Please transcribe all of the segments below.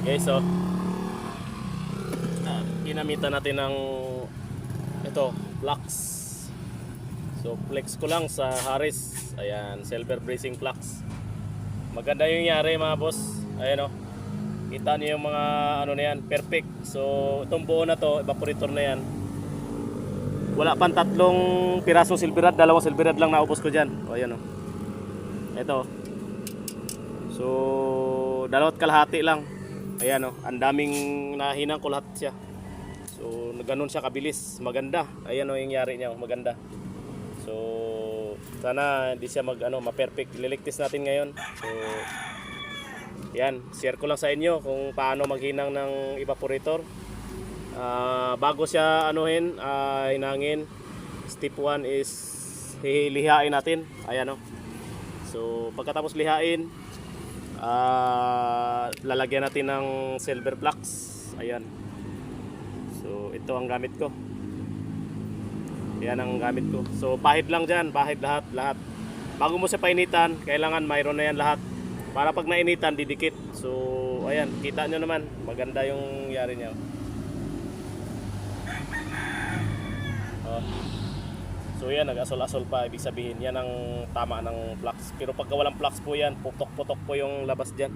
Okay, so ginamitan natin ng ito, flux. So flex ko lang sa Harris. Ayan, silver bracing flux. Maganda yung yari mga boss. Ayan o. Kita niyo yung mga ano na yan, perfect. So itong buo na to, evaporator na yan. Wala pang 3 pirasong silver rod, 2 silver rod lang naubos ko dyan. O ayan o. Ito. So 2 kalahati lang. Ayan o, ang daming nahinang ko lahat siya. So ganun siya kabilis, maganda. Ayan o yung yari niya, maganda. So sana hindi siya ma-perfect. Liliktis natin ngayon. So yan, share ko lang sa inyo kung paano maghinang ng evaporator. Bago siya hinangin, step 1 is lihain natin. Ayan o. So pagkatapos lihain, lalagyan natin ng silver flux. Ayan. So ito ang gamit ko. Yan ang gamit ko. So pahid lang dyan, pahid lahat. Bago mo siya painitan, kailangan mayroon na yan lahat. Para pag nainitan, didikit. So ayan, kita nyo naman, maganda yung yari niya. So yan, nag-asol-asol pa, ibig sabihin yan ang tama ng flux. Pero pagka walang flux po yan, putok-putok po yung labas dyan.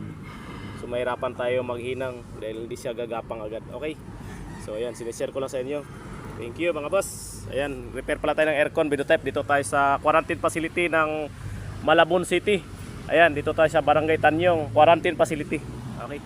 So mahirapan tayo maghinang dahil hindi siya gagapang agad. Okay, so ayan, sinishare ko lang sa inyo. Thank you mga boss. Ayan, repair pala tayo ng aircon Binotype. Dito tayo sa quarantine facility ng Malabon City. Ayan, dito tayo sa Barangay Tanyong, quarantine facility. Okay.